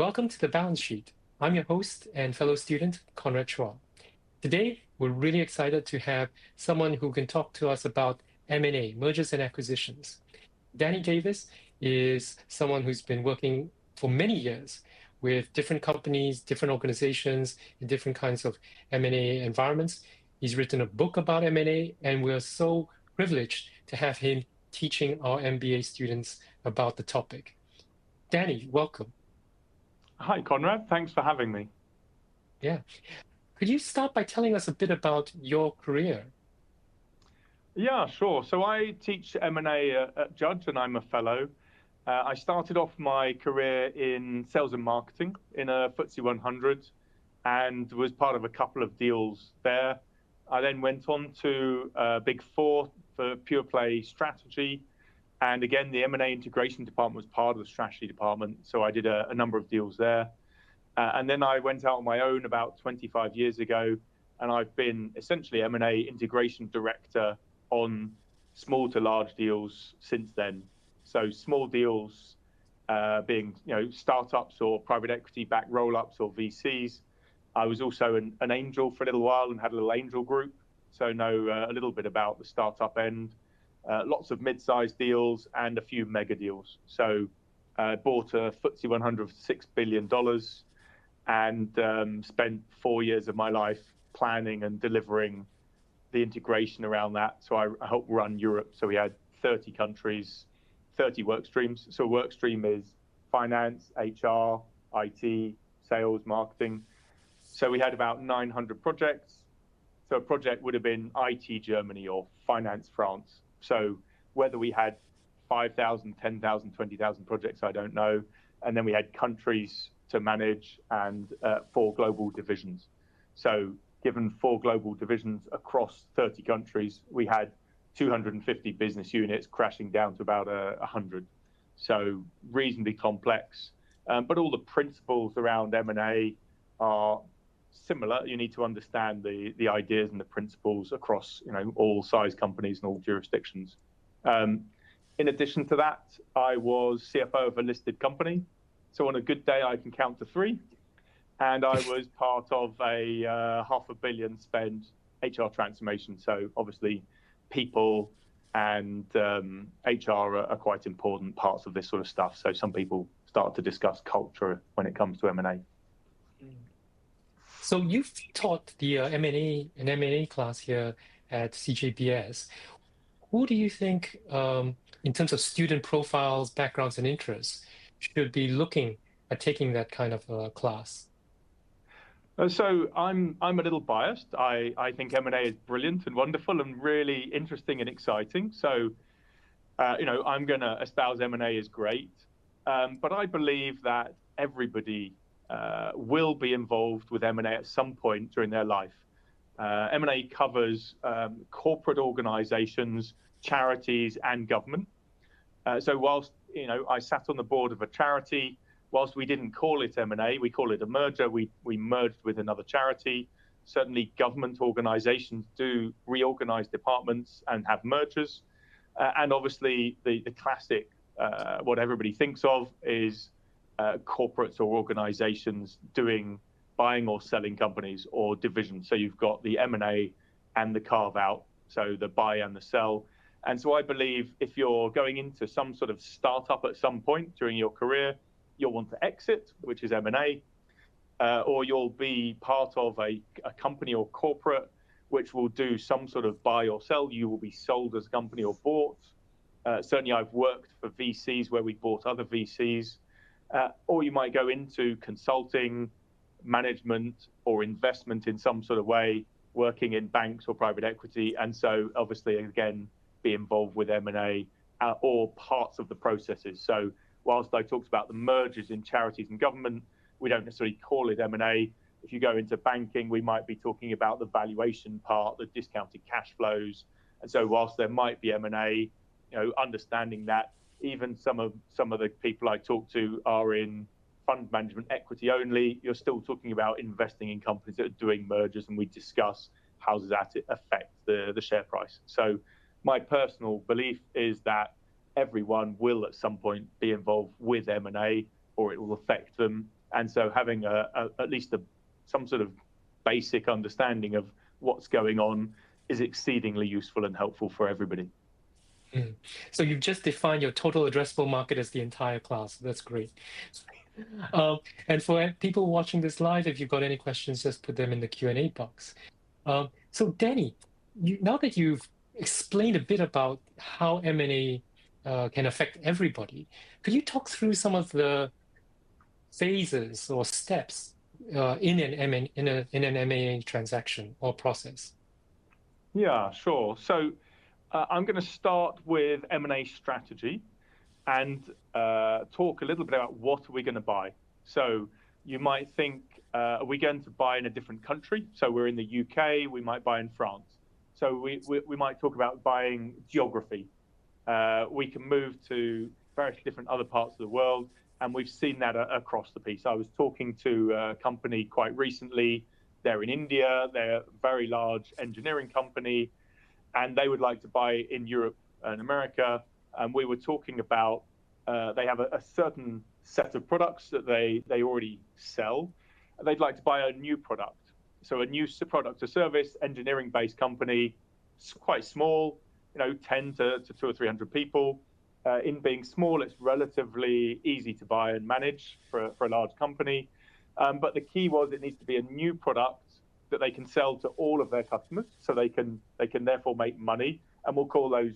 Welcome to the Balance Sheet. I'm your host and fellow student, Conrad Chua. Today, we're really excited to have someone who can talk to us about M&A, mergers and acquisitions. Danny Davis is someone who's been working for many years with different companies, different organizations, in different kinds of M&A environments. He's written a book about M&A, and we're so privileged to have him teaching our MBA students about the topic. Danny, welcome. Hi, Conrad. Thanks for having me. Yeah. Could you start by telling us a bit about your career? Yeah, sure. So I teach M&A at Judge, and I'm a fellow. I started off my career in sales and marketing in a FTSE 100 and was part of a couple of deals there. I then went on to Big Four for pure play strategy. And again, the M&A integration department was part of the strategy department. So I did a number of deals there. And then I went out on my own about 25 years ago, and I've been essentially M&A integration director on small to large deals since then. So small deals being startups or private equity backed roll-ups or VCs. I was also an angel for a little while and had a little angel group, so know a little bit about the startup end. Lots of mid-sized deals and a few mega deals. So bought a FTSE 100 for $6 billion and spent 4 years of my life planning and delivering the integration around that. So I helped run Europe. So we had 30 countries, 30 work streams. So a work stream is finance, HR, IT, sales, marketing. So we had about 900 projects. So a project would have been IT Germany or finance France. So whether we had 5,000, 10,000, 20,000 projects, I don't know. And then we had countries to manage and 4 global divisions. So given 4 global divisions across 30 countries, we had 250 business units crashing down to about 100. So reasonably complex. But all the principles around M&A are similar. You need to understand the ideas and the principles across all size companies and all jurisdictions. In addition to that, I was CFO of a listed company. So on a good day, I can count to 3. And I was part of a $500 million spend HR transformation. So obviously, people and HR are quite important parts of this sort of stuff. So some people start to discuss culture when it comes to M&A. So you've taught the M&A class here at CJBS. Who do you think, in terms of student profiles, backgrounds, and interests, should be looking at taking that kind of class? So I'm a little biased. I think M&A is brilliant and wonderful and really interesting and exciting. So, I'm going to espouse M&A is great. But I believe that everybody will be involved with M&A at some point during their life. M&A covers corporate organizations, charities, and government. So whilst I sat on the board of a charity, whilst we didn't call it M&A, we call it a merger. We merged with another charity. Certainly, government organizations do reorganize departments and have mergers. And obviously, the classic, what everybody thinks of is corporates or organizations buying or selling companies or divisions. So you've got the M&A and the carve out, so the buy and the sell. And so I believe if you're going into some sort of startup at some point during your career, you'll want to exit, which is M&A, or you'll be part of a company or corporate which will do some sort of buy or sell. You will be sold as a company or bought. Certainly, I've worked for VCs where we bought other VCs. Or you might go into consulting, management, or investment in some sort of way, working in banks or private equity. And so obviously, again, be involved with M&A or parts of the processes. So whilst I talked about the mergers in charities and government, we don't necessarily call it M&A. If you go into banking, we might be talking about the valuation part, the discounted cash flows. And so whilst there might be M&A, understanding that even some of the people I talk to are in fund management equity only, you're still talking about investing in companies that are doing mergers, and we discuss how does that affect the share price. So my personal belief is that everyone will at some point be involved with M&A, or it will affect them. And so having at least some sort of basic understanding of what's going on is exceedingly useful and helpful for everybody. So you've just defined your total addressable market as the entire class. That's great. And for people watching this live, if you've got any questions, just put them in the Q&A box. So Danny, now that you've explained a bit about how M&A can affect everybody, could you talk through some of the phases or steps in an M&A transaction or process? Yeah, sure. So I'm going to start with M&A strategy and talk a little bit about what are we going to buy. So you might think, are we going to buy in a different country? So we're in the UK, we might buy in France. So we might talk about buying geography. We can move to various different other parts of the world, and we've seen that across the piece. I was talking to a company quite recently. They're in India, they're a very large engineering company, and they would like to buy in Europe and America. And we were talking about, they have a certain set of products that they already sell. They'd like to buy a new product. So a new product or service, engineering-based company, quite small, 10 to 200 or 300 people. In being small, it's relatively easy to buy and manage for a large company. But the key was it needs to be a new product that they can sell to all of their customers, so they can therefore make money. And we'll call those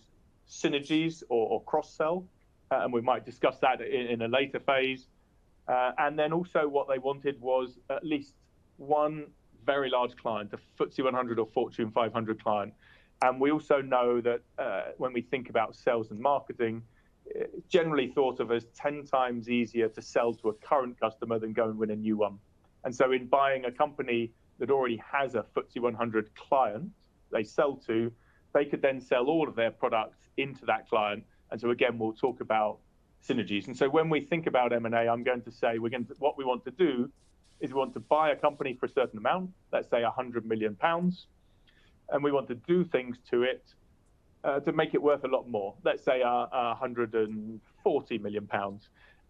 synergies or cross-sell. And we might discuss that in a later phase. And then also what they wanted was at least one very large client, a FTSE 100 or Fortune 500 client. And we also know that when we think about sales and marketing, it's generally thought of as 10 times easier to sell to a current customer than go and win a new one. And so in buying a company that already has a FTSE 100 client they sell to, they could then sell all of their products into that client. And so again, we'll talk about synergies. And so when we think about M&A, I'm going to say what we want to do is we want to buy a company for a certain amount, let's say £100 million, and we want to do things to it to make it worth a lot more, let's say £140 million.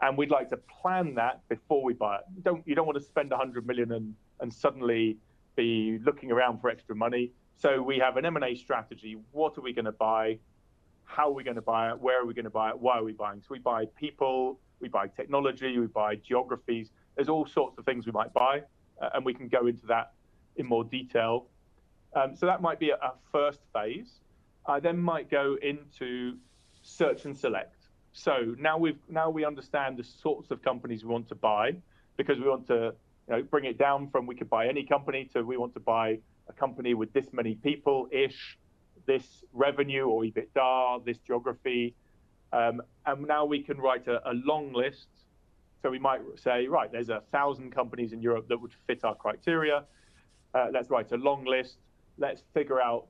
And we'd like to plan that before we buy it. You don't want to spend £100 million and suddenly be looking around for extra money. So we have an M&A strategy. What are we going to buy? How are we going to buy it? Where are we going to buy it? Why are we buying? So we buy people, we buy technology, we buy geographies. There's all sorts of things we might buy, and we can go into that in more detail. So that might be a first phase. I then might go into search and select. So now we understand the sorts of companies we want to buy, because we want to bring it down from we could buy any company to we want to buy a company with this many people-ish, this revenue or EBITDA, this geography. And now we can write a long list. So we might say, right, there's 1,000 companies in Europe that would fit our criteria. Let's write a long list. Let's figure out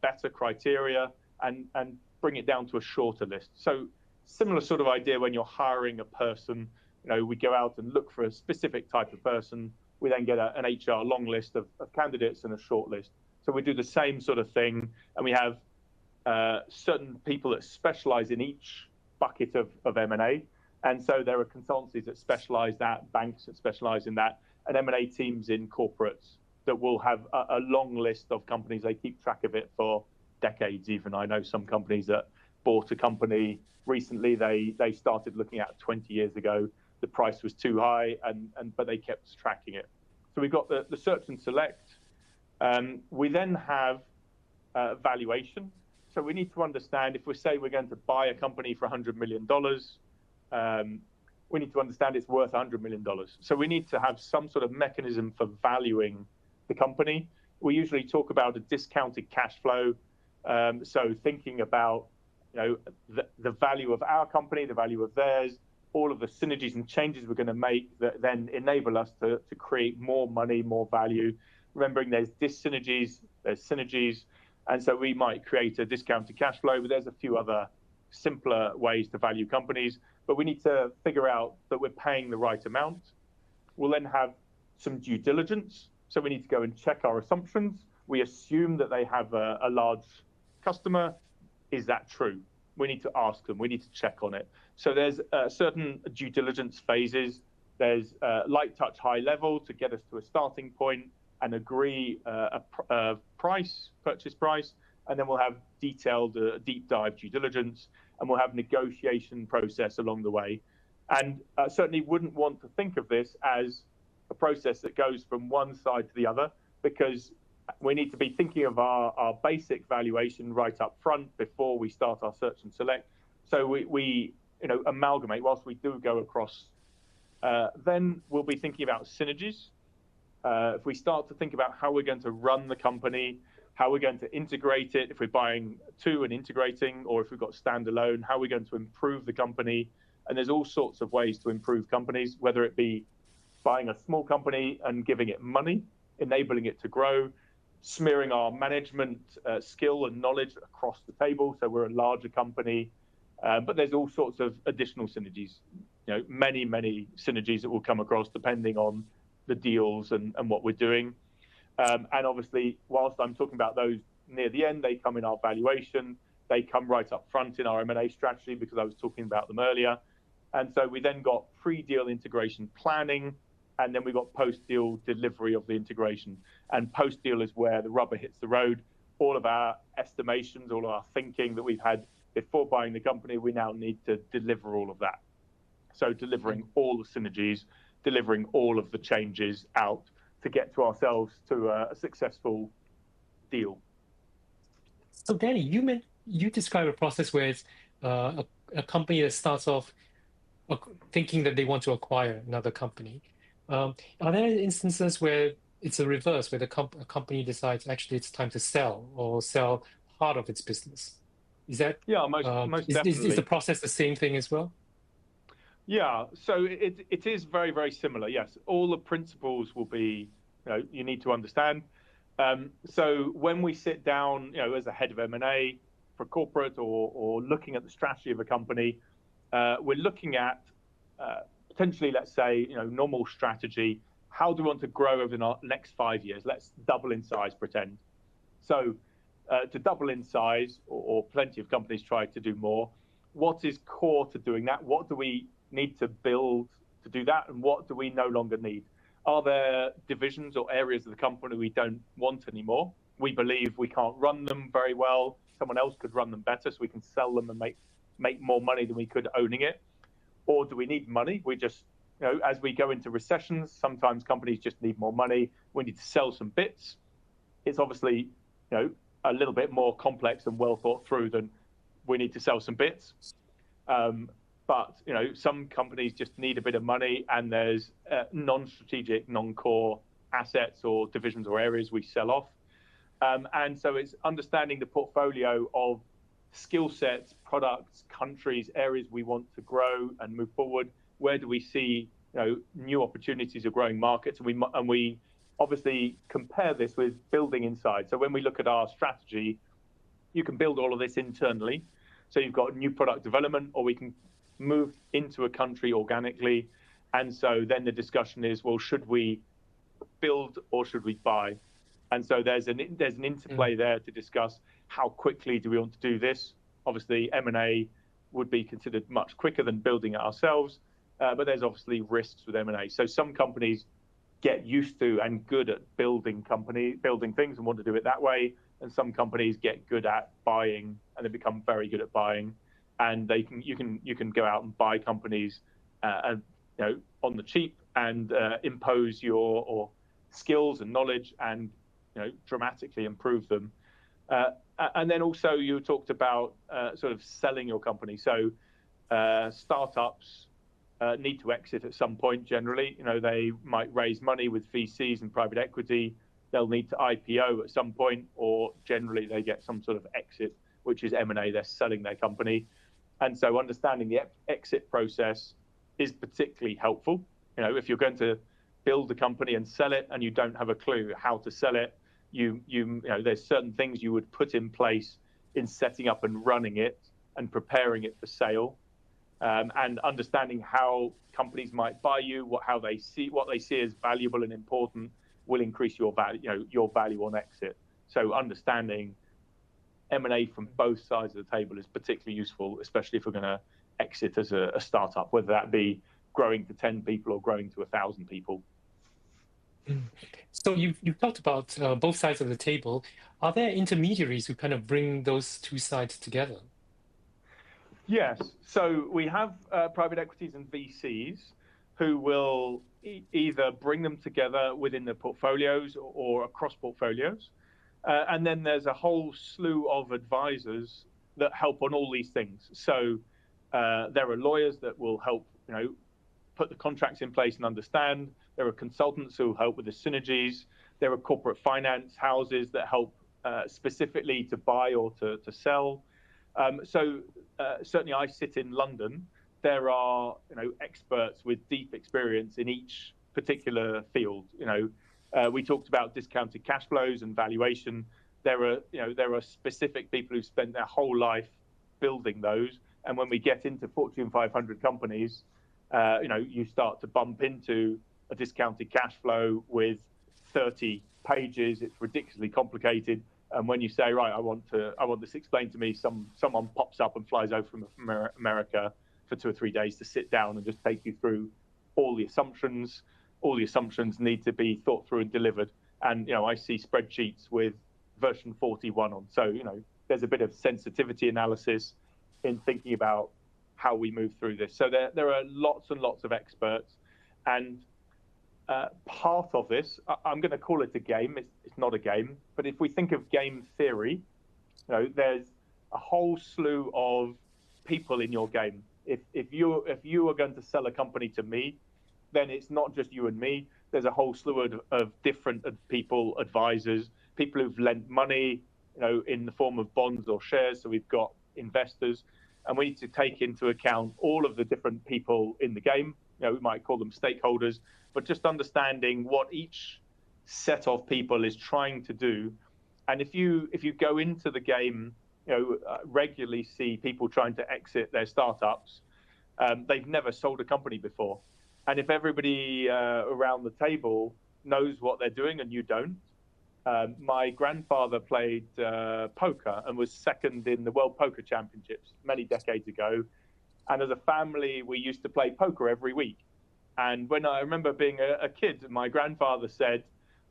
better criteria and bring it down to a shorter list. So similar sort of idea when you're hiring a person. We go out and look for a specific type of person. We then get an HR long list of candidates and a short list. So we do the same sort of thing, and we have certain people that specialize in each bucket of M&A. And so there are consultancies that specialize that, banks that specialize in that, and M&A teams in corporates that will have a long list of companies. They keep track of it for decades even. I know some companies that bought a company recently, they started looking at 20 years ago. The price was too high, but they kept tracking it. So we've got the search and select. We then have valuation. So we need to understand, if we say we're going to buy a company for $100 million, we need to understand it's worth $100 million. So we need to have some sort of mechanism for valuing the company. We usually talk about a discounted cash flow. So thinking about the value of our company, the value of theirs, all of the synergies and changes we're going to make that then enable us to create more money, more value. Remembering there's dis-synergies, there's synergies. And so we might create a discounted cash flow, but there's a few other simpler ways to value companies. But we need to figure out that we're paying the right amount. We'll then have some due diligence. So we need to go and check our assumptions. We assume that they have a large customer. Is that true? We need to ask them. We need to check on it. So there's certain due diligence phases. There's light touch, high level to get us to a starting point and agree a purchase price, and then we'll have detailed deep dive due diligence, and we'll have negotiation process along the way. And certainly wouldn't want to think of this as a process that goes from one side to the other, because we need to be thinking of our basic valuation right up front before we start our search and select. So we amalgamate whilst we do go across. Then we'll be thinking about synergies. If we start to think about how we're going to run the company, how we're going to integrate it, if we're buying two and integrating, or if we've got standalone, how we're going to improve the company. And there's all sorts of ways to improve companies, whether it be buying a small company and giving it money, enabling it to grow, smearing our management skill and knowledge across the table, so we're a larger company. But there's all sorts of additional synergies, many synergies that will come across depending on the deals and what we're doing. And obviously, whilst I'm talking about those near the end, they come in our valuation, they come right up front in our M&A strategy, because I was talking about them earlier. And so we then got pre-deal integration planning, and then we got post-deal delivery of the integration. And post-deal is where the rubber hits the road. All of our estimations, all of our thinking that we've had before buying the company, we now need to deliver all of that. So delivering all the synergies, delivering all of the changes out to get to ourselves to a successful deal. So Danny, you describe a process where it's a company that starts off thinking that they want to acquire another company. Are there instances where it's a reverse, where a company decides actually it's time to sell or sell part of its business? Is that most definitely. Is the process the same thing as well? Yeah, so it is very similar. Yes, all the principles will be you need to understand. So when we sit down, as a head of M&A for corporate or looking at the strategy of a company, we're looking at potentially, let's say, normal strategy. How do we want to grow over the next 5 years? Let's double in size, pretend. So to double in size, or plenty of companies try to do more, what is core to doing that? What do we need to build to do that? And what do we no longer need? Are there divisions or areas of the company we don't want anymore? We believe we can't run them very well. Someone else could run them better, so we can sell them and make more money than we could owning it. Or do we need money? We just, as we go into recessions, sometimes companies just need more money. We need to sell some bits. It's obviously, a little bit more complex and well thought through than we need to sell some bits. But some companies just need a bit of money, and there's non-strategic, non-core assets or divisions or areas we sell off. And so it's understanding the portfolio of skill sets, products, countries, areas we want to grow and move forward. Where do we see new opportunities of growing markets? And we obviously compare this with building inside. So when we look at our strategy, you can build all of this internally. So you've got new product development, or we can move into a country organically. And so then the discussion is, well, should we build or should we buy? And so there's an interplay there to discuss how quickly do we want to do this. Obviously, M&A would be considered much quicker than building it ourselves, but there's obviously risks with M&A. So some companies get used to and good at building things and want to do it that way, and some companies get good at buying and they become very good at buying, and you can go out and buy companies on the cheap and impose your skills and knowledge and dramatically improve them. And then also you talked about sort of selling your company. So startups need to exit at some point. Generally, they might raise money with VCs and private equity. They'll need to IPO at some point, or generally they get some sort of exit, which is M&A. They're selling their company. And so understanding the exit process is particularly helpful. If you're going to build a company and sell it and you don't have a clue how to sell it, there's certain things you would put in place in setting up and running it and preparing it for sale, and understanding how companies might buy you, what they see as valuable and important will increase your value on exit. So understanding M&A from both sides of the table is particularly useful, especially if we're going to exit as a startup, whether that be growing to 10 people or growing to 1,000 people. So you've talked about both sides of the table. Are there intermediaries who kind of bring those two sides together? Yes. So we have private equities and VCs who will either bring them together within the portfolios or across portfolios. And then there's a whole slew of advisors that help on all these things. So there are lawyers that will help, put the contracts in place and understand. There are consultants who help with the synergies. There are corporate finance houses that help specifically to buy or to sell. So certainly I sit in London. There are experts with deep experience in each particular field. We talked about discounted cash flows and valuation. There are specific people who spend their whole life building those. And when we get into Fortune 500 companies, you start to bump into a discounted cash flow with 30 pages. It's ridiculously complicated. And when you say, right, I want this explained to me, someone pops up and flies over from America for 2 or 3 days to sit down and just take you through all the assumptions. All the assumptions need to be thought through and delivered. And I see spreadsheets with version 41 on. So there's a bit of sensitivity analysis in thinking about how we move through this. So there are lots and lots of experts, and part of this, I'm going to call it a game. It's not a game, but if we think of game theory, there's a whole slew of people in your game. If you are going to sell a company to me, then it's not just you and me. There's a whole slew of different people, advisors, people who've lent money, in the form of bonds or shares. So we've got investors, and we need to take into account all of the different people in the game. We might call them stakeholders, but just understanding what each set of people is trying to do. And if you go into the game, regularly see people trying to exit their startups. They've never sold a company before. And if everybody around the table knows what they're doing and you don't, my grandfather played poker and was second in the World Poker Championships many decades ago. And as a family, we used to play poker every week. And when I remember being a kid, my grandfather said,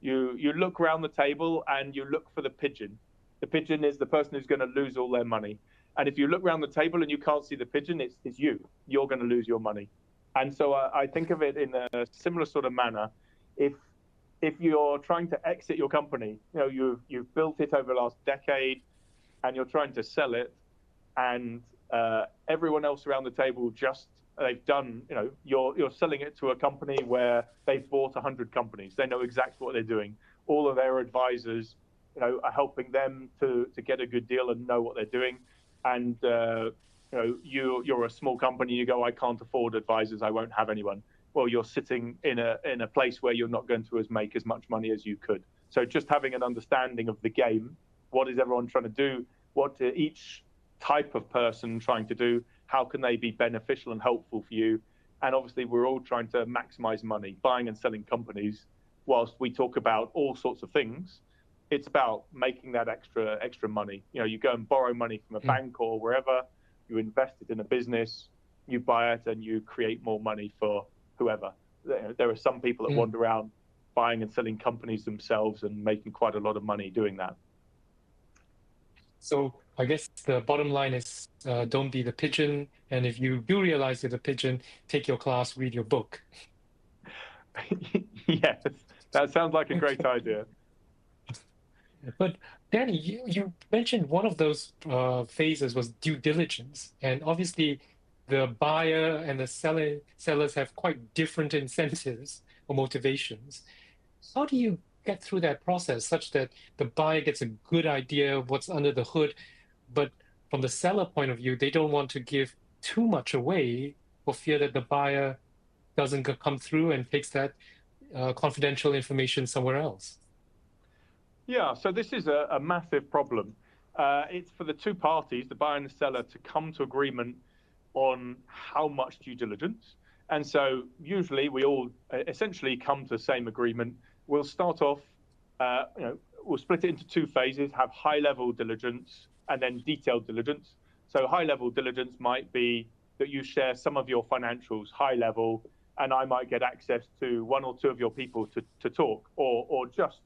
you look around the table and you look for the pigeon. The pigeon is the person who's going to lose all their money. And if you look around the table and you can't see the pigeon, it's you. You're going to lose your money. And so I think of it in a similar sort of manner. If you're trying to exit your company, you've built it over the last decade and you're trying to sell it, and everyone else around the table they've done, you're selling it to a company where they've bought 100 companies. They know exactly what they're doing. All of their advisors, are helping them to get a good deal and know what they're doing. And, you're a small company, you go, I can't afford advisors, I won't have anyone. Well, you're sitting in a place where you're not going to make as much money as you could. So just having an understanding of the game, what is everyone trying to do? What each type of person trying to do? How can they be beneficial and helpful for you? And obviously, we're all trying to maximize money, buying and selling companies. Whilst we talk about all sorts of things, it's about making that extra money. You go and borrow money from a bank or wherever, you invest it in a business, you buy it, and you create more money for whoever. There are some people that wander around buying and selling companies themselves and making quite a lot of money doing that. So I guess the bottom line is don't be the pigeon. And if you do realize you're the pigeon, take your class, read your book. Yes, that sounds like a great idea. But Danny, you mentioned one of those phases was due diligence. And obviously, the buyer and the sellers have quite different incentives or motivations. How do you get through that process such that the buyer gets a good idea of what's under the hood, but from the seller point of view, they don't want to give too much away for fear that the buyer doesn't come through and takes that confidential information somewhere else? Yeah, so this is a massive problem. It's for the two parties, the buyer and the seller, to come to agreement on how much due diligence. And so usually we all essentially come to the same agreement. We'll start off, we'll split it into two phases, have high level diligence and then detailed diligence. So high level diligence might be that you share some of your financials high level, and I might get access to one or two of your people to talk, or just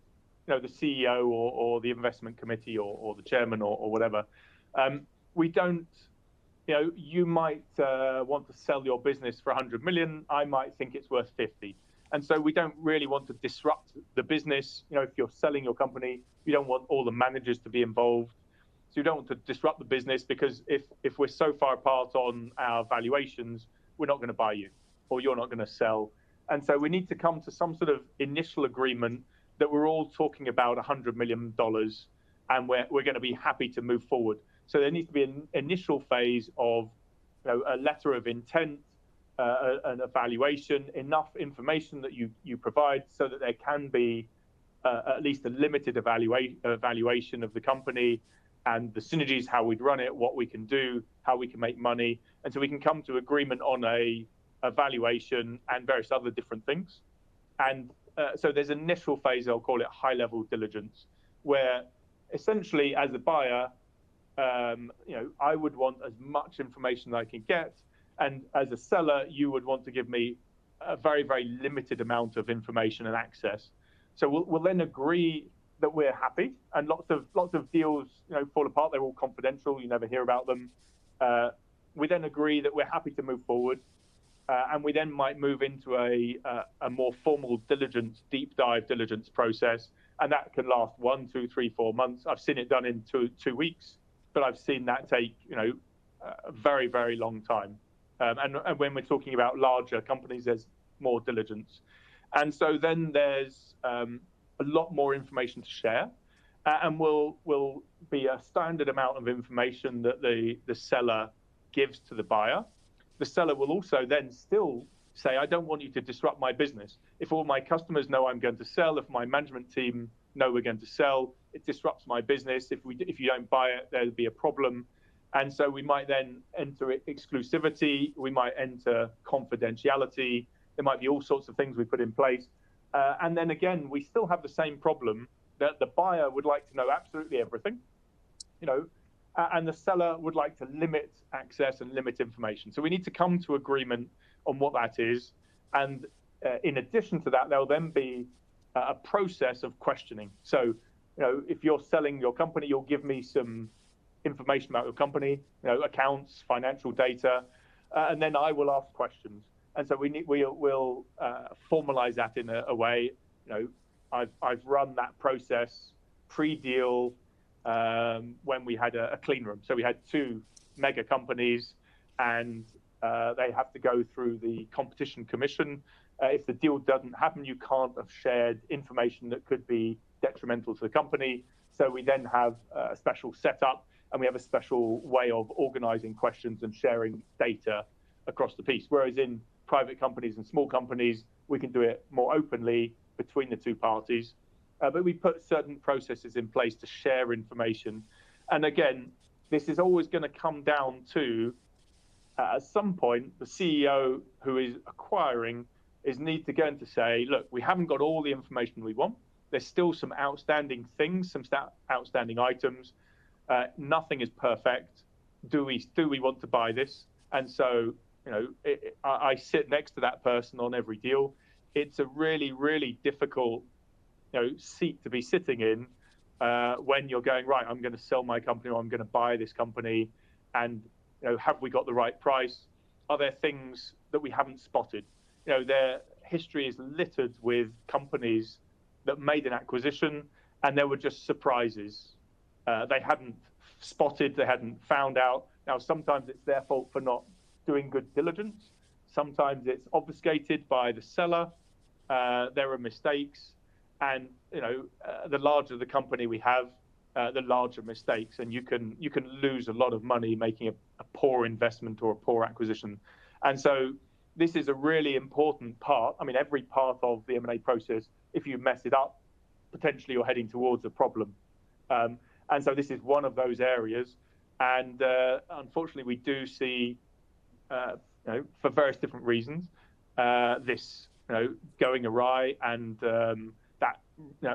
the CEO or the investment committee or the chairman or whatever. We don't. You might want to sell your business for 100 million. I might think it's worth 50. And so we don't really want to disrupt the business. If you're selling your company, you don't want all the managers to be involved. So you don't want to disrupt the business, because if we're so far apart on our valuations, we're not going to buy you, or you're not going to sell. And so we need to come to some sort of initial agreement that we're all talking about $100 million, and we're going to be happy to move forward. So there needs to be an initial phase of a letter of intent, an evaluation, enough information that you provide so that there can be at least a limited evaluation of the company and the synergies, how we'd run it, what we can do, how we can make money. And so we can come to agreement on a valuation and various other different things. And so there's an initial phase, I'll call it high-level diligence, where essentially as a buyer, I would want as much information that I can get. And as a seller, you would want to give me a very, very limited amount of information and access. So we'll then agree that we're happy, and lots of deals fall apart. They're all confidential. You never hear about them. We then agree that we're happy to move forward, and we then might move into a more formal diligence, deep dive diligence process, and that can last 1, 2, 3, 4 months. I've seen it done in two weeks, but I've seen that take a very, very long time. And when we're talking about larger companies, there's more diligence. And so then there's a lot more information to share, and will be a standard amount of information that the seller gives to the buyer. The seller will also then still say, I don't want you to disrupt my business. If all my customers know I'm going to sell, if my management team know we're going to sell, it disrupts my business. If you don't buy it, there'll be a problem. And so we might then enter exclusivity, we might enter confidentiality, there might be all sorts of things we put in place. And then again, we still have the same problem that the buyer would like to know absolutely everything, and the seller would like to limit access and limit information. So we need to come to agreement on what that is. And in addition to that, there'll then be a process of questioning. So, if you're selling your company, you'll give me some information about your company, accounts, financial data, and then I will ask questions. And so we'll formalize that in a way. I've run that process pre-deal when we had a clean room. So we had 2 mega companies, and they have to go through the competition commission. If the deal doesn't happen, you can't have shared information that could be detrimental to the company. So we then have a special setup, and we have a special way of organizing questions and sharing data across the piece. Whereas in private companies and small companies, we can do it more openly between the 2 parties. But we put certain processes in place to share information. And again, this is always going to come down to, at some point, the CEO who is acquiring need to go in to say, look, we haven't got all the information we want. There's still some outstanding things, some outstanding items. Nothing is perfect. Do we want to buy this? And so, I sit next to that person on every deal. It's a really, really difficult, seat to be sitting in when you're going, right, I'm going to sell my company, or I'm going to buy this company, and have we got the right price? Are there things that we haven't spotted? Their history is littered with companies that made an acquisition, and there were just surprises. They hadn't spotted, they hadn't found out. Now, sometimes it's their fault for not doing good diligence. Sometimes it's obfuscated by the seller. There are mistakes, and the larger the company we have, the larger mistakes, and you can lose a lot of money making a poor investment or a poor acquisition. And so this is a really important part. I mean, every part of the M&A process, if you mess it up, potentially you're heading towards a problem. And so this is one of those areas. And unfortunately, we do see, for various different reasons, this going awry, and that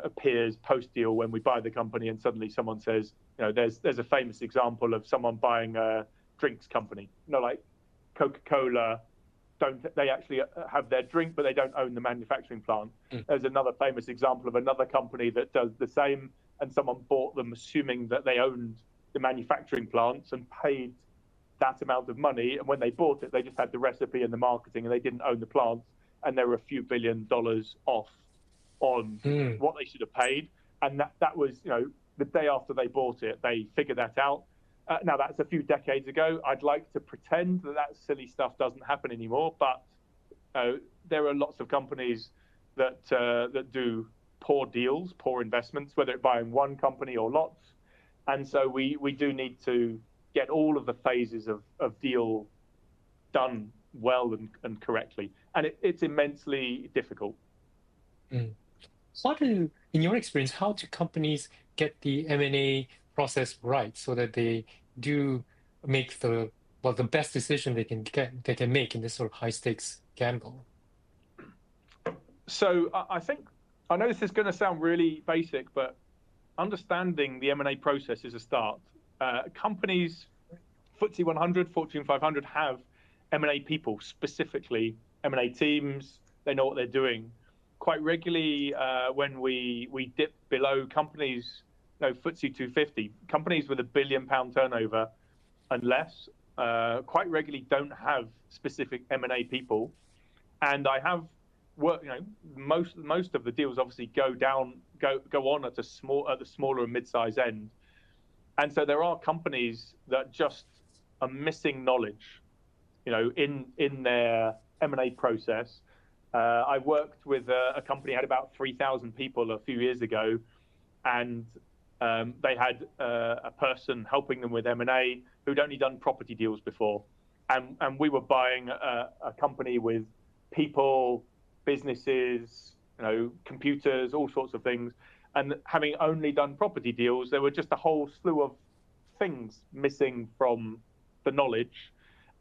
appears post-deal when we buy the company, and suddenly someone says, there's a famous example of someone buying a drinks company, like Coca-Cola they actually have their drink, but they don't own the manufacturing plant. There's another famous example of another company that does the same, and someone bought them assuming that they owned the manufacturing plants and paid that amount of money. And when they bought it, they just had the recipe and the marketing, and they didn't own the plants. And they were a few $1 billion off on what they should have paid. And that was, the day after they bought it, they figured that out. Now, that's a few decades ago. I'd like to pretend that silly stuff doesn't happen anymore, but there are lots of companies that do poor deals, poor investments, whether it's buying one company or lots. And so we do need to get all of the phases of deal done well and correctly. And it's immensely difficult. In your experience, how do companies get the M&A process right so that they do make the best decision they can make in this sort of high stakes gamble? So I know this is going to sound really basic, but understanding the M&A process is a start. Companies, FTSE 100, Fortune 500 have M&A people, specifically M&A teams. They know what they're doing. Quite regularly, when we dip below companies, FTSE 250, companies with £1 billion turnover and less, quite regularly don't have specific M&A people. And I have worked, most of the deals obviously go on at the smaller and mid-size end. And so there are companies that just are missing knowledge, in their M&A process. I worked with a company had about 3,000 people a few years ago, and they had a person helping them with M&A who'd only done property deals before, and we were buying a company with people, businesses, computers, all sorts of things. And having only done property deals, there were just a whole slew of things missing from the knowledge.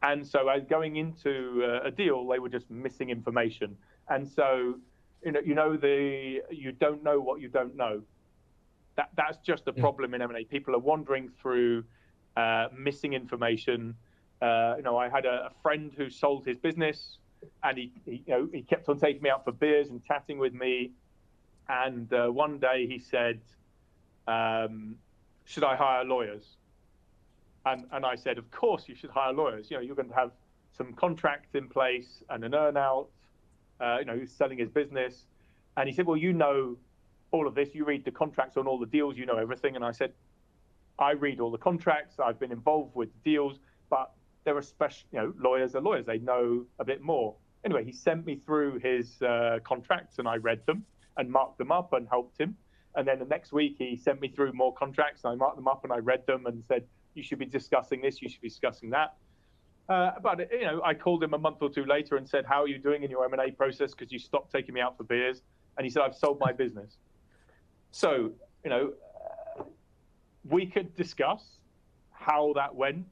And so as going into a deal, they were just missing information. And so, you don't know what you don't know. That's just the problem in M&A. People are wandering through, missing information. I had a friend who sold his business, and he kept on taking me out for beers and chatting with me. And one day he said, "Should I hire lawyers?" And I said, "Of course you should hire lawyers. You're going to have some contracts in place and an earn-out. He's selling his business." And he said, "Well, all of this. You read the contracts on all the deals. You know everything." And I said, "I read all the contracts. I've been involved with the deals, but there are special, lawyers are lawyers. They know a bit more." Anyway, he sent me through his contracts, and I read them and marked them up and helped him. And then the next week, he sent me through more contracts, and I marked them up and I read them and said, "You should be discussing this. You should be discussing that." But I called him a month or two later and said, "How are you doing in your M&A process? Because you stopped taking me out for beers." And he said, "I've sold my business." So, we could discuss how that went.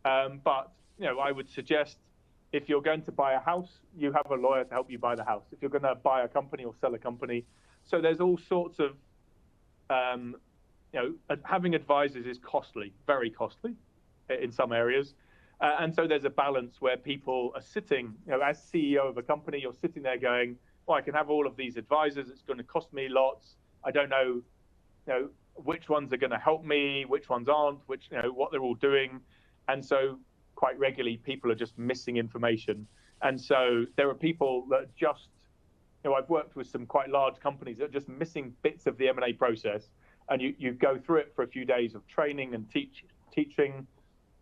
But, I would suggest if you're going to buy a house, you have a lawyer to help you buy the house. If you're going to buy a company or sell a company. So there's all sorts of, having advisors is costly, very costly in some areas. And so there's a balance where people are sitting, as CEO of a company, you're sitting there going, "Well, I can have all of these advisors. It's going to cost me lots. I don't know, which ones are going to help me, which ones aren't, what they're all doing." And so quite regularly, people are just missing information. And so there are people that just, I've worked with some quite large companies that are just missing bits of the M&A process. And you go through it for a few days of training and teaching,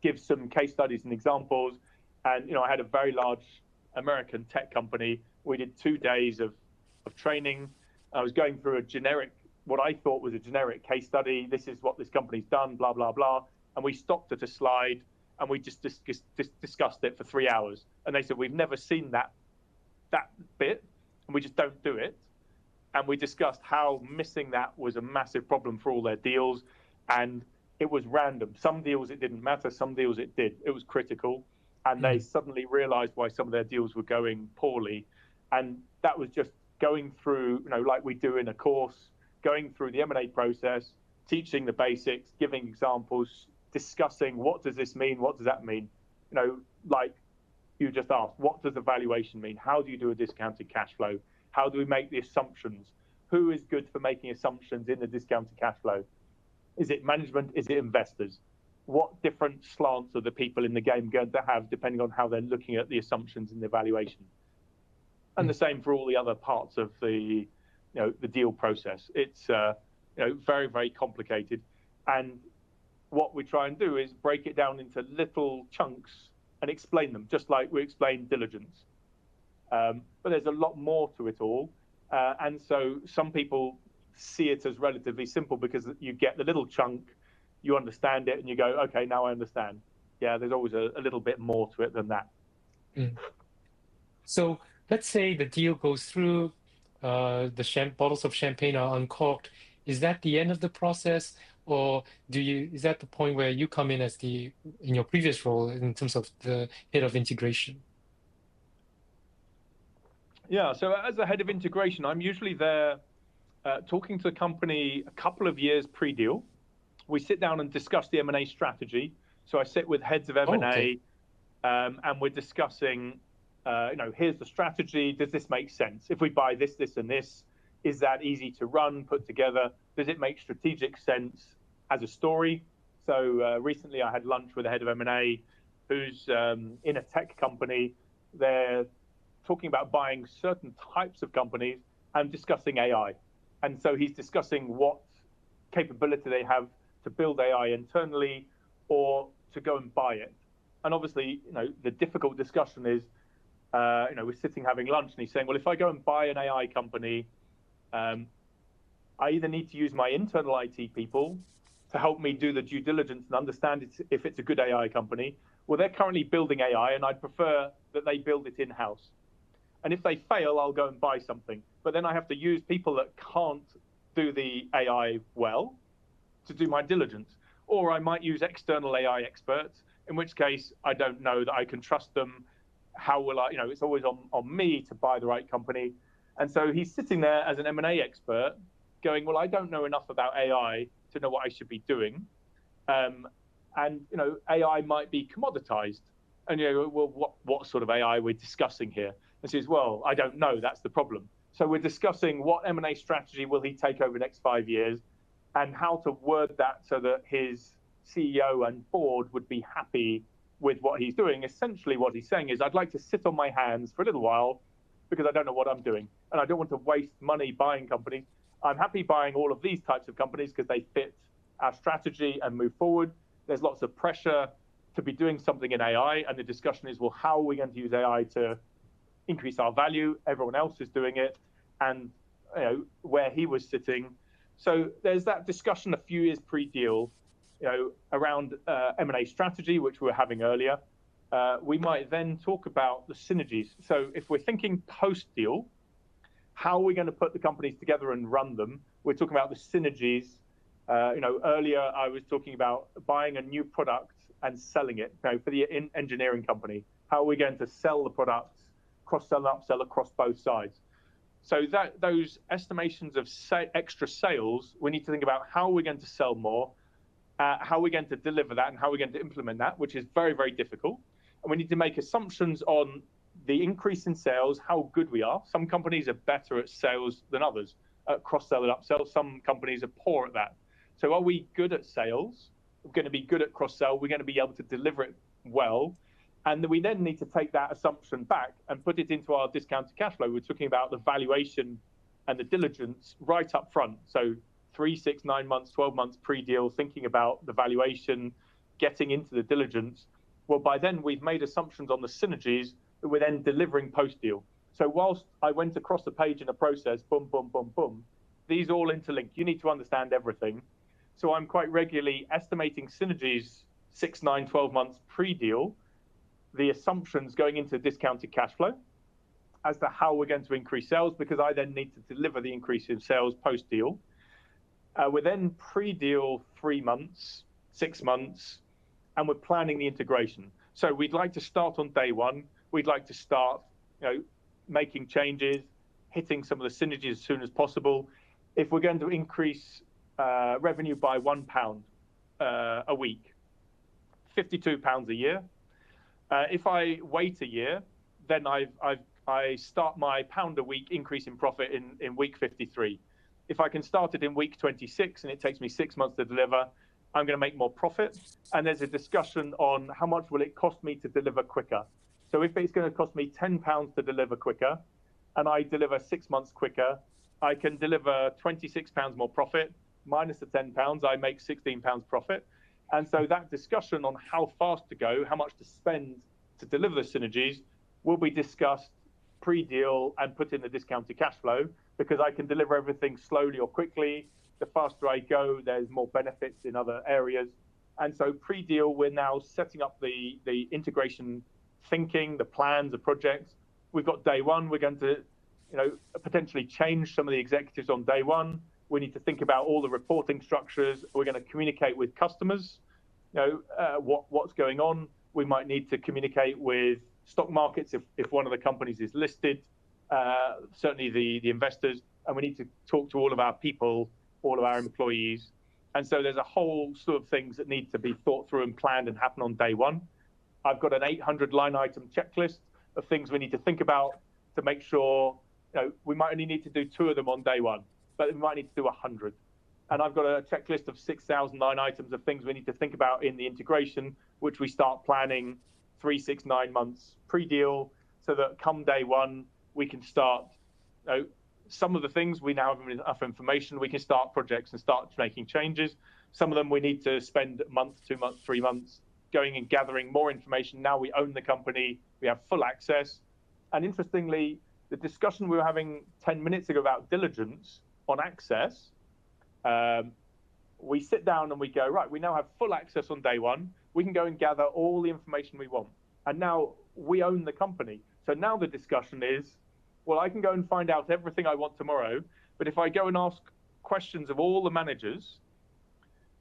give some case studies and examples. And, I had a very large American tech company. We did 2 days of training. I was going through what I thought was a generic case study. This is what this company's done, blah, blah, blah. And we stopped at a slide and we just discussed it for 3 hours. And they said, "We've never seen that bit, and we just don't do it." And we discussed how missing that was a massive problem for all their deals. And it was random. Some deals it didn't matter, some deals it did. It was critical. And they suddenly realized why some of their deals were going poorly. And that was just going through, like we do in a course, going through the M&A process, teaching the basics, giving examples, discussing what does this mean, what does that mean. Like you just asked, what does the valuation mean? How do you do a discounted cash flow? How do we make the assumptions? Who is good for making assumptions in the discounted cash flow? Is it management? Is it investors? What different slants are the people in the game going to have depending on how they're looking at the assumptions in the valuation? And the same for all the other parts of the deal process. It's very, very complicated. And what we try and do is break it down into little chunks and explain them, just like we explain diligence. But there's a lot more to it all. And so some people see it as relatively simple because you get the little chunk, you understand it, and you go, okay, now I understand. Yeah, there's always a little bit more to it than that. So let's say the deal goes through, the bottles of champagne are uncorked. Is that the end of the process, or is that the point where you come in in your previous role in terms of the head of integration? Yeah, so as the head of integration, I'm usually there talking to the company a couple of years pre-deal. We sit down and discuss the M&A strategy. So I sit with heads of M&A, and we're discussing, here's the strategy. Does this make sense? If we buy this, this, and this, is that easy to run, put together? Does it make strategic sense as a story? So recently I had lunch with the head of M&A who's in a tech company. They're talking about buying certain types of companies and discussing AI. And so he's discussing what capability they have to build AI internally or to go and buy it. And obviously, the difficult discussion is, we're sitting having lunch and he's saying, well, if I go and buy an AI company, I either need to use my internal IT people to help me do the due diligence and understand if it's a good AI company. Well, they're currently building AI and I'd prefer that they build it in-house. And if they fail, I'll go and buy something. But then I have to use people that can't do the AI well to do my diligence. Or I might use external AI experts, in which case I don't know that I can trust them. How will I, it's always on me to buy the right company. And so he's sitting there as an M&A expert going, well, I don't know enough about AI to know what I should be doing. And, AI might be commoditized. And, well, what sort of AI we're discussing here? And says, well, I don't know. That's the problem. So we're discussing what M&A strategy will he take over the next 5 years and how to word that so that his CEO and board would be happy with what he's doing. Essentially, what he's saying is, I'd like to sit on my hands for a little while because I don't know what I'm doing. And I don't want to waste money buying companies. I'm happy buying all of these types of companies because they fit our strategy and move forward. There's lots of pressure to be doing something in AI. And the discussion is, well, how are we going to use AI to increase our value? Everyone else is doing it. And where he was sitting. So there's that discussion a few years pre-deal, around M&A strategy, which we were having earlier. We might then talk about the synergies. So if we're thinking post-deal, how are we going to put the companies together and run them? We're talking about the synergies. Earlier I was talking about buying a new product and selling it. For the engineering company, how are we going to sell the products, cross-sell and upsell across both sides? So those estimations of extra sales, we need to think about how we're going to sell more, how we're going to deliver that, and how we're going to implement that, which is very, very difficult. And we need to make assumptions on the increase in sales, how good we are. Some companies are better at sales than others, at cross-sell and upsell. Some companies are poor at that. So are we good at sales? We're going to be good at cross-sell. We're going to be able to deliver it well. And we then need to take that assumption back and put it into our discounted cash flow. We're talking about the valuation and the diligence right up front. So 3, 6, 9 months, 12 months pre-deal, thinking about the valuation, getting into the diligence. Well, by then we've made assumptions on the synergies that we're then delivering post-deal. So whilst I went across the page in a process, boom, boom, boom, boom, these all interlink. You need to understand everything. So I'm quite regularly estimating synergies 6, 9, 12 months pre-deal, the assumptions going into discounted cash flow as to how we're going to increase sales, because I then need to deliver the increase in sales post-deal. We're then pre-deal 3 months, 6 months, and we're planning the integration. So we'd like to start on day one. We'd like to start, making changes, hitting some of the synergies as soon as possible. If we're going to increase revenue by £1 a week, £52 a year, If I wait a year, then I start my pound a week increase in profit in week 53. If I can start it in week 26 and it takes me 6 months to deliver, I'm going to make more profit. And there's a discussion on how much will it cost me to deliver quicker. So if it's going to cost me £10 to deliver quicker, and I deliver 6 months quicker, I can deliver £26 more profit. Minus the £10, I make £16 profit. And so that discussion on how fast to go, how much to spend to deliver the synergies will be discussed pre-deal and put in the discounted cash flow, because I can deliver everything slowly or quickly. The faster I go, there's more benefits in other areas. And so pre-deal, we're now setting up the integration thinking, the plans, the projects. We've got day one. We're going to, potentially change some of the executives on day one. We need to think about all the reporting structures. We're going to communicate with customers, what's going on. We might need to communicate with stock markets if one of the companies is listed, certainly the investors, and we need to talk to all of our people, all of our employees. And so there's a whole sort of things that need to be thought through and planned and happen on day one. I've got an 800 line item checklist of things we need to think about to make sure, we might only need to do 2 of them on day one, but we might need to do 100. And I've got a checklist of 6,000 line items of things we need to think about in the integration, which we start planning 3, 6, 9 months pre-deal, so that come day one, we can start, some of the things we now have enough information, we can start projects and start making changes. Some of them we need to spend a month, 2 months, 3 months going and gathering more information. Now we own the company, we have full access. And interestingly, the discussion we were having 10 minutes ago about diligence on access, we sit down and we go, right, we now have full access on day one. We can go and gather all the information we want. And now we own the company. So now the discussion is, well, I can go and find out everything I want tomorrow. But if I go and ask questions of all the managers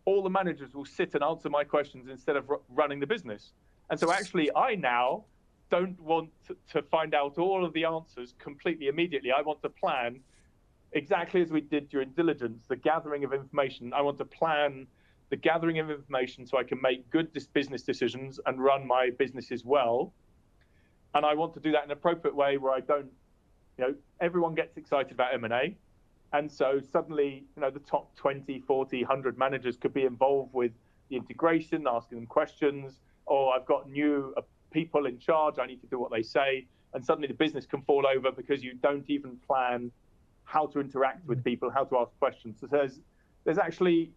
will sit and answer my questions instead of running the business. And so actually, I now don't want to find out all of the answers completely immediately. I want to plan exactly as we did during diligence, the gathering of information. I want to plan the gathering of information so I can make good business decisions and run my businesses well. And I want to do that in an appropriate way where I don't, everyone gets excited about M&A. And so suddenly, the top 20, 40, 100 managers could be involved with the integration, asking them questions, or I've got new people in charge, I need to do what they say. And suddenly the business can fall over because you don't even plan how to interact with people, how to ask questions. So there's actually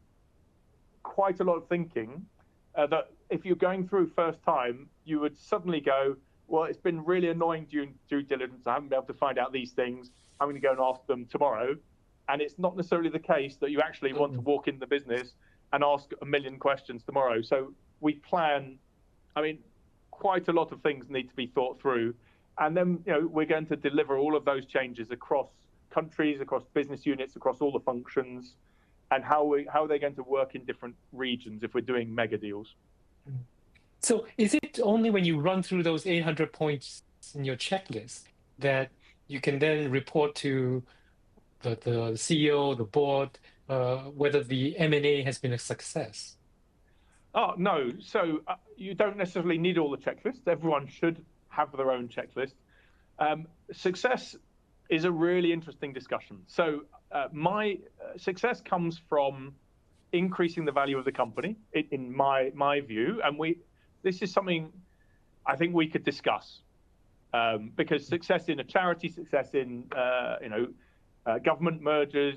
quite a lot of thinking that if you're going through first time, you would suddenly go, well, it's been really annoying during due diligence. I haven't been able to find out these things. I'm going to go and ask them tomorrow. And it's not necessarily the case that you actually want to walk in the business and ask a million questions tomorrow. So we plan, quite a lot of things need to be thought through. And then, we're going to deliver all of those changes across countries, across business units, across all the functions, and how are they going to work in different regions if we're doing mega deals. So is it only when you run through those 800 points in your checklist that you can then report to the CEO, the board, whether the M&A has been a success? Oh, no. So you don't necessarily need all the checklists. Everyone should have their own checklist. Success is a really interesting discussion. So my success comes from increasing the value of the company, in my view. And this is something I think we could discuss, because success in a charity, success in government mergers,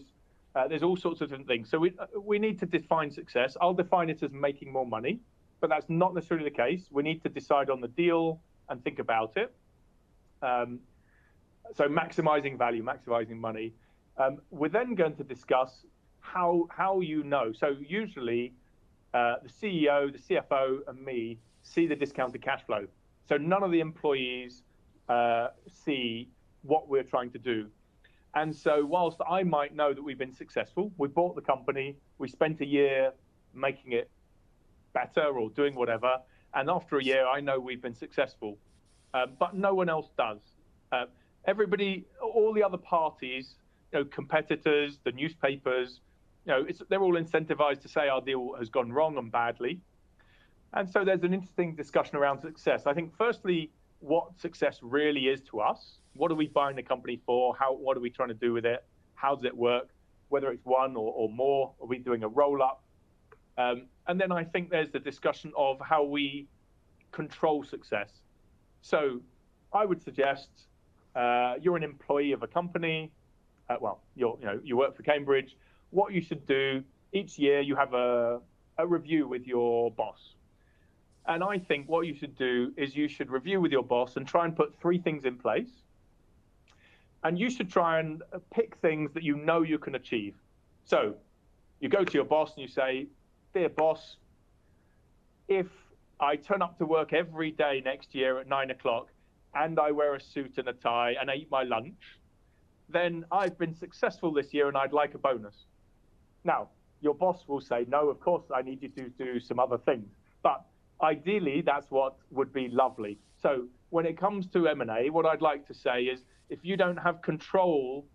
there's all sorts of different things. So we need to define success. I'll define it as making more money, but that's not necessarily the case. We need to decide on the deal and think about it. So maximizing value, maximizing money. We're then going to discuss how So usually the CEO, the CFO, and me see the discounted cash flow. So none of the employees see what we're trying to do. And so whilst I might know that we've been successful, we bought the company, we spent a year making it better or doing whatever, and after a year, I know we've been successful. But no one else does. Everybody, all the other parties, competitors, the newspapers, they're all incentivized to say our deal has gone wrong and badly. And so there's an interesting discussion around success. I think, firstly, what success really is to us. What are we buying the company for? What are we trying to do with it? How does it work? Whether it's one or more, are we doing a roll-up? And then I think there's the discussion of how we control success. So I would suggest you're an employee of a company. You work for Cambridge. What you should do each year, you have a review with your boss. And I think what you should do is you should review with your boss and try and put 3 things in place. And you should try and pick things that you know you can achieve. So you go to your boss and you say, dear boss, if I turn up to work every day next year at 9 o'clock and I wear a suit and a tie and I eat my lunch, then I've been successful this year and I'd like a bonus. Now, your boss will say, no, of course, I need you to do some other things. But ideally, that's what would be lovely. So when it comes to M&A, what I'd like to say is, if you don't have control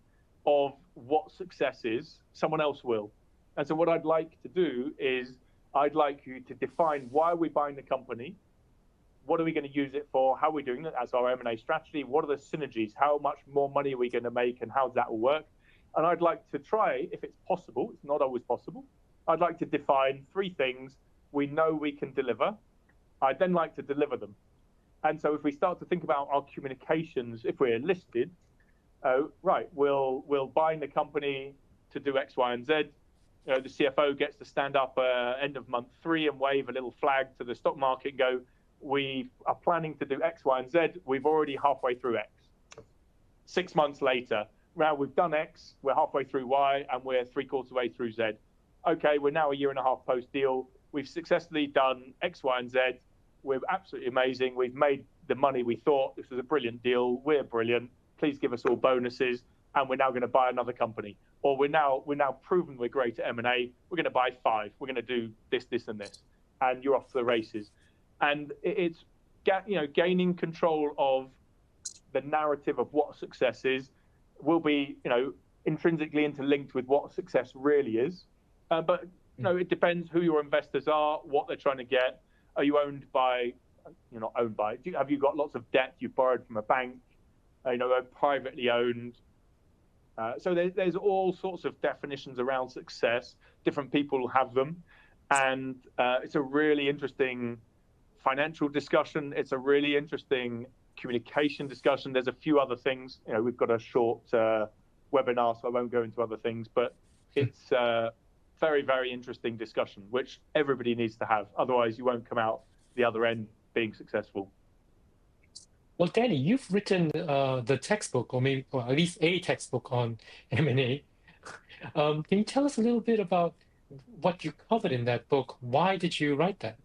of what success is, someone else will. And so what I'd like to do is, I'd like you to define why are we buying the company? What are we going to use it for? How are we doing it? That's our M&A strategy. What are the synergies? How much more money are we going to make, and how does that all work? And I'd like to try, if it's possible, it's not always possible, I'd like to define 3 things we know we can deliver. I'd then like to deliver them. And so if we start to think about our communications, if we're listed, we'll buy the company to do X, Y, and Z. The CFO gets to stand up end of month 3 and wave a little flag to the stock market and go, we are planning to do X, Y, and Z. We've already halfway through X. 6 months later, now we've done X, we're halfway through Y, and we're 3/4 way through Z. Okay, we're now a year and a half post deal. We've successfully done X, Y, and Z. We're absolutely amazing. We've made the money we thought. This was a brilliant deal. We're brilliant. Please give us all bonuses. And we're now going to buy another company. Or we're now proven we're great at M&A. We're going to buy 5. We're going to do this, this, and this. And you're off to the races. And it's gaining control of the narrative of what success is will be intrinsically interlinked with what success really is. But it depends who your investors are, what they're trying to get. Are you owned by? You're not owned by. Have you got lots of debt you've borrowed from a bank? Privately owned. So there's all sorts of definitions around success. Different people have them, and it's a really interesting financial discussion. It's a really interesting communication discussion. There's a few other things. We've got a short webinar, so I won't go into other things, but it's very, very interesting discussion, which everybody needs to have. Otherwise, you won't come out the other end being successful. Well, Danny, you've written the textbook, or at least a textbook on M&A. Can you tell us a little bit about what you covered in that book? Why did you write that?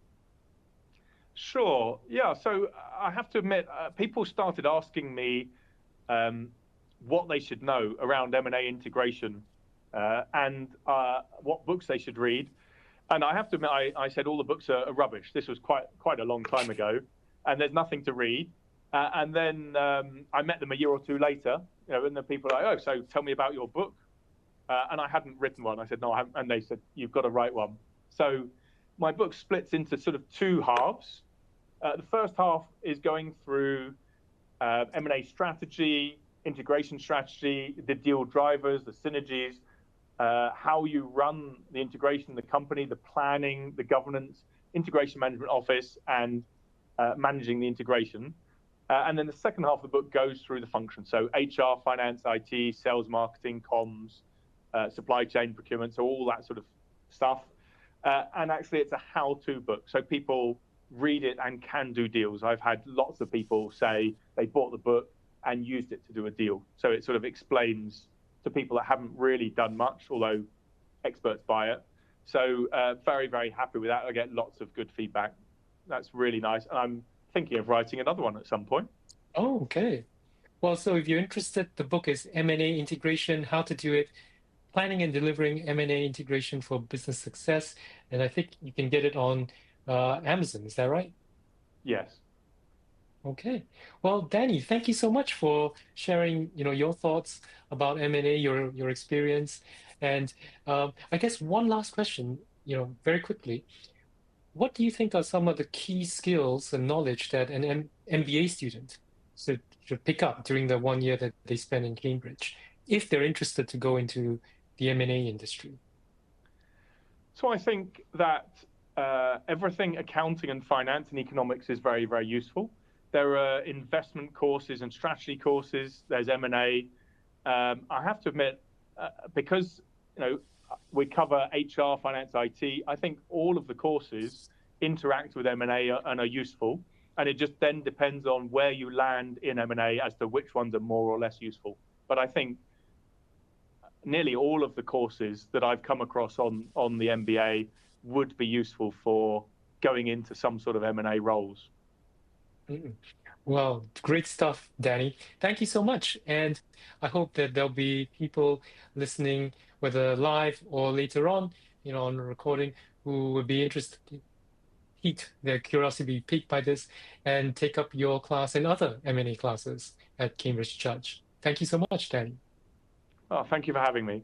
Sure. Yeah. So I have to admit, people started asking me what they should know around M&A integration and what books they should read. And I have to admit, I said all the books are rubbish. This was quite a long time ago, and there's nothing to read. And then I met them a year or 2 later, and the people are like, oh, so tell me about your book. And I hadn't written one. I said, no, I haven't. And they said, you've got to write one. So my book splits into sort of 2 halves. The first half is going through M&A strategy, integration strategy, the deal drivers, the synergies, how you run the integration of the company, the planning, the governance, integration management office, and managing the integration. And then the second half of the book goes through the functions. So HR, finance, IT, sales, marketing, comms, supply chain, procurement, so all that sort of stuff. And actually, it's a how-to book. So people read it and can do deals. I've had lots of people say they bought the book and used it to do a deal. So it sort of explains to people that haven't really done much, although experts buy it. So very, very happy with that. I get lots of good feedback. That's really nice. And I'm thinking of writing another one at some point. Oh, okay. Well, so if you're interested, the book is M&A Integration, How to Do It, Planning and Delivering M&A Integration for Business Success. And I think you can get it on Amazon. Is that right? Yes. Okay. Well, Danny, thank you so much for sharing, your thoughts about M&A, your experience. And I guess one last question, very quickly. what do you think are some of the key skills and knowledge that an MBA student should pick up during the 1 year that they spend in Cambridge if they're interested to go into the M&A industry? So I think that everything accounting and finance and economics is very, very useful. There are investment courses and strategy courses. There's M&A. I have to admit, because we cover HR, finance, IT, I think all of the courses interact with M&A and are useful. And it just then depends on where you land in M&A as to which ones are more or less useful. But I think nearly all of the courses that I've come across on the MBA would be useful for going into some sort of M&A roles. Well, great stuff, Danny. Thank you so much. And I hope that there'll be people listening, whether live or later on, on the recording, who would be interested, their curiosity piqued by this, and take up your class and other M&A classes at Cambridge Judge. Thank you so much, Danny. Oh, thank you for having me.